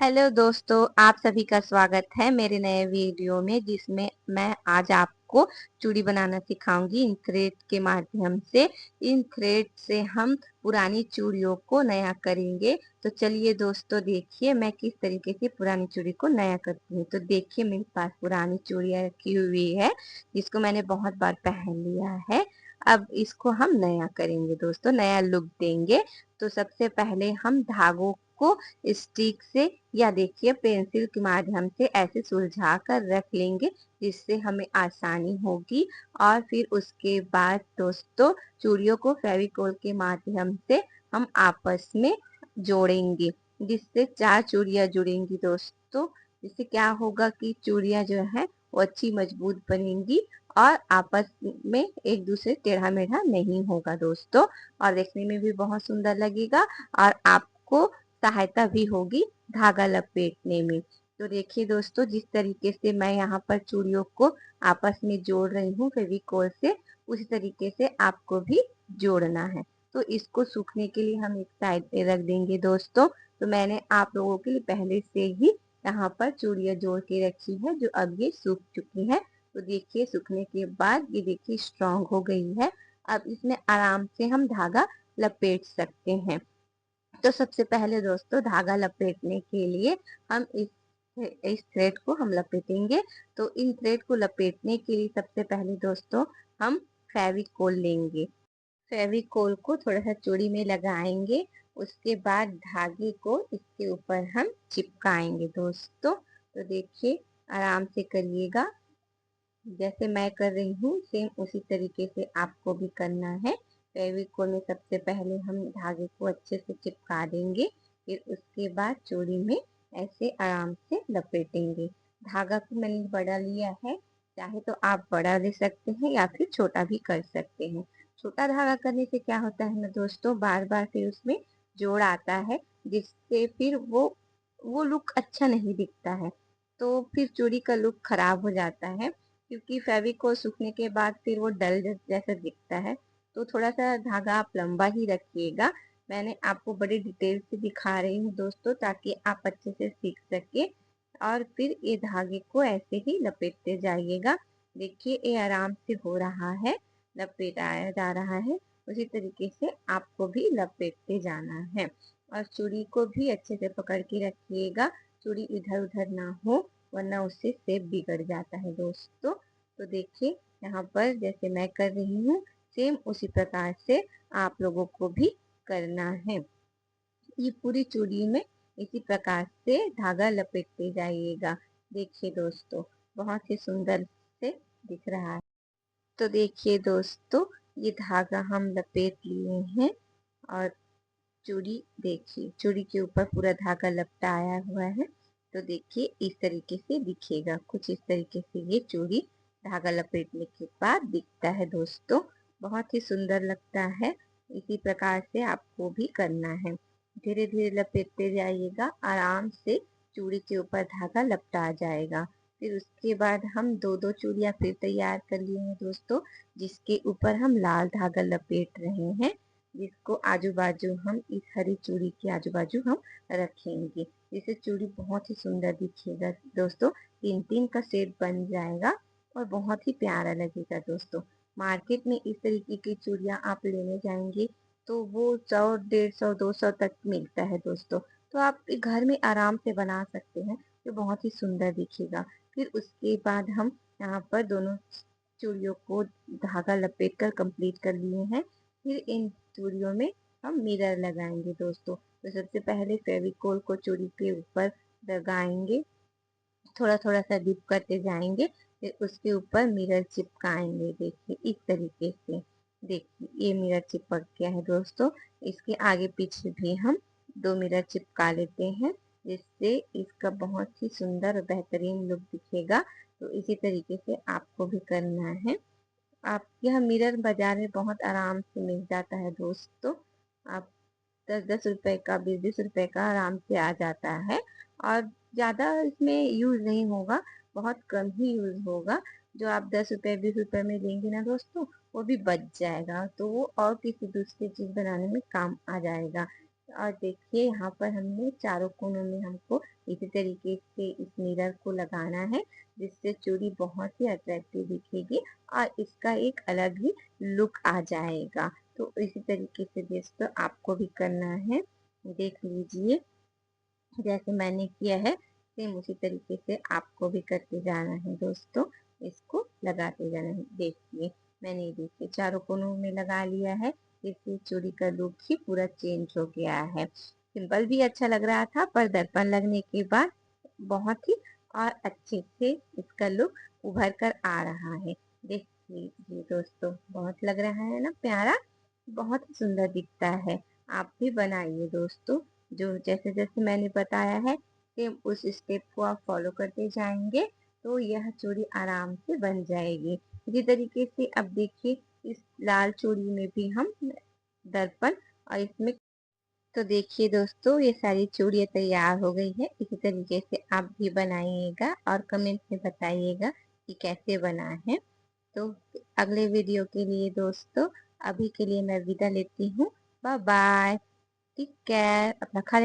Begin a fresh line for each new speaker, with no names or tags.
Hello दोस्तों, आप सभी का स्वागत है मेरे नए वीडियो में, जिसमें मैं आज आपको चूड़ी बनाना सिखाऊंगी इन थ्रेड के माध्यम से। इन थ्रेड से हम पुरानी चूड़ियों को नया करेंगे। तो चलिए दोस्तों, देखिए मैं किस तरीके से पुरानी चूड़ी को नया करती हूँ। तो देखिए, मेरे पास पुरानी चूड़ियाँ रखी हुई है, जिसको मैंने बहुत बार पहन लिया है। अब इसको हम नया करेंगे दोस्तों, नया लुक देंगे। तो सबसे पहले हम धागों को स्टिक से या देखिए पेंसिल के माध्यम से ऐसे सुलझा कर रख लेंगे, जिससे हमें आसानी होगी। और फिर उसके बाद दोस्तों, चूड़ियों को फेविकोल के माध्यम से हम आपस में जोड़ेंगे, जिससे 4 चूड़ियां जुड़ेंगी दोस्तों। जिससे क्या होगा कि चूड़ियां जो है वो अच्छी मजबूत बनेंगी और आपस में एक दूसरे टेढ़ा मेढ़ा नहीं होगा दोस्तों। और देखने में भी बहुत सुंदर लगेगा और आपको सहायता भी होगी धागा लपेटने में। तो देखिए दोस्तों, जिस तरीके से मैं यहाँ पर चूड़ियों को आपस में जोड़ रही हूँ फेविकोल से, उसी तरीके से आपको भी जोड़ना है। तो इसको सूखने के लिए हम एक साइड पे रख देंगे दोस्तों। तो मैंने आप लोगों के लिए पहले से ही यहाँ पर चूड़ियाँ जोड़ के रखी है, जो अब ये सूख चुकी है। तो देखिए, सूखने के बाद ये देखिए स्ट्रांग हो गई है। अब इसमें आराम से हम धागा लपेट सकते हैं। तो सबसे पहले दोस्तों, धागा लपेटने के लिए हम इस थ्रेड को हम लपेटेंगे। तो इन थ्रेड को लपेटने के लिए सबसे पहले दोस्तों, हम फेविकोल लेंगे। फेविकोल को थोड़ा सा चूड़ी में लगाएंगे। उसके बाद धागे को इसके ऊपर हम चिपकाएंगे दोस्तों। तो देखिए, आराम से करिएगा, जैसे मैं कर रही हूँ सेम उसी तरीके से आपको भी करना है। फेविकोल में सबसे पहले हम धागे को अच्छे से चिपका देंगे, फिर उसके बाद चूड़ी में ऐसे आराम से लपेटेंगे। धागा को मैंने बड़ा लिया है, चाहे तो आप बड़ा ले सकते हैं या फिर छोटा भी कर सकते हैं। छोटा धागा करने से क्या होता है ना दोस्तों, बार बार फिर उसमें जोड़ आता है, जिससे फिर वो लुक अच्छा नहीं दिखता है। तो फिर चूड़ी का लुक खराब हो जाता है, क्योंकि फेविकोल सूखने के बाद फिर वो डल जैसा दिखता है। तो थोड़ा सा धागा आप लंबा ही रखिएगा। मैंने आपको बड़ी डिटेल से दिखा रही हूँ दोस्तों, ताकि आप अच्छे से सीख सके। और फिर ये धागे को ऐसे ही लपेटते जाइएगा। देखिए, ये आराम से हो रहा है, लपेटाया जा रहा है। उसी तरीके से आपको भी लपेटते जाना है। और चूड़ी को भी अच्छे से पकड़ के रखिएगा, चूड़ी इधर उधर ना हो, वरना उससे शेप बिगड़ जाता है दोस्तों। तो देखिए, यहाँ पर जैसे मैं कर रही हूँ, सेम उसी प्रकार से आप लोगों को भी करना है। ये पूरी चूड़ी में इसी प्रकार से धागा लपेटते जाइएगा। देखिए दोस्तों, बहुत ही सुंदर से दिख रहा है। तो देखिए दोस्तों, ये धागा हम लपेट लिए हैं और चूड़ी देखिए, चूड़ी के ऊपर पूरा धागा लपटाया हुआ है। तो देखिए, इस तरीके से दिखेगा, कुछ इस तरीके से ये चूड़ी धागा लपेटने के बाद दिखता है दोस्तों। बहुत ही सुंदर लगता है। इसी प्रकार से आपको भी करना है। धीरे धीरे लपेटते जाइएगा, आराम से चूड़ी के ऊपर धागा लपटा जाएगा। फिर उसके बाद हम दो दो चूड़ियाँ फिर तैयार कर लिए हैं दोस्तों, जिसके ऊपर हम लाल धागा लपेट रहे हैं, जिसको आजू बाजू हम इस हरी चूड़ी के आजू बाजू हम रखेंगे। जिससे चूड़ी बहुत ही सुंदर दिखेगा दोस्तों। 3-3 का सेट बन जाएगा और बहुत ही प्यारा लगेगा दोस्तों। मार्केट में इस तरीके की चूड़ियाँ आप लेने जाएंगे तो वो 100, 150, 200 तक मिलता है दोस्तों। तो आप घर में आराम से बना सकते हैं, जो बहुत ही सुंदर दिखेगा। फिर उसके बाद हम यहाँ पर दोनों चूड़ियों को धागा लपेट कर कंप्लीट कर लिए हैं। फिर इन चूड़ियों में हम मिरर लगाएंगे दोस्तों। तो सबसे पहले फेविकोल को चूड़ी के ऊपर लगाएंगे, थोड़ा थोड़ा सा डिप करते जाएंगे, फिर उसके ऊपर मिरर चिपकाएंगे। देखिए, इस तरीके से देखिए ये मिरर चिपक गया है दोस्तों। इसके आगे पीछे भी हम 2 मिरर चिपका लेते हैं, जिससे इसका बहुत ही सुंदर और बेहतरीन लुक दिखेगा। तो इसी तरीके से आपको भी करना है। आप यह मिरर बाजार में बहुत आराम से मिल जाता है दोस्तों। आप 10-10 रुपए का, 20-20 रुपए का आराम से आ जाता है। और ज़्यादा इसमें यूज़ नहीं होगा, बहुत कम ही यूज़ होगा। जो आप 10 रुपए 20 रुपए में लेंगे ना दोस्तों, वो भी बच जाएगा, तो वो और किसी दूसरी चीज़ बनाने में काम आ जाएगा। और देखिए यहाँ पर हमने चारों कोनों में हमको इसी तरीके से इस मिरर को लगाना है, जिससे चूड़ी बहुत ही अट्रैक्टिव दिखेगी और इसका एक अलग ही लुक आ जाएगा। तो इसी तरीके से दोस्तों आपको भी करना है। देख लीजिए जैसे मैंने किया है सेम उसी तरीके से आपको भी करते जाना है दोस्तों, इसको लगाते जाना है। देखिए मैंने देखिए चारों कोनों में लगा लिया है, इससे चूड़ी का लुक ही पूरा चेंज हो गया है। सिंपल भी अच्छा लग रहा था पर दर्पण लगने के बाद बहुत ही और अच्छे से इसका लुक उभर कर आ रहा है। देख लीजिए दोस्तों बहुत लग रहा है ना प्यारा, बहुत ही सुंदर दिखता है। आप भी बनाइए दोस्तों, जो जैसे जैसे मैंने बताया है सेम उस स्टेप को आप फॉलो करते जाएंगे तो यह चूड़ी आराम से बन जाएगी। इसी तरीके से अब देखिए इस लाल चूड़ी में भी हम दर्पण और इसमें, तो देखिए दोस्तों ये सारी चूड़ियाँ तैयार हो गई है। इसी तरीके से आप भी बनाइएगा और कमेंट में बताइएगा कि कैसे बना है। तो अगले वीडियो के लिए दोस्तों अभी के लिए मैं विदा लेती हूँ। बाय बाय, टेक केयर, अपना ख्याल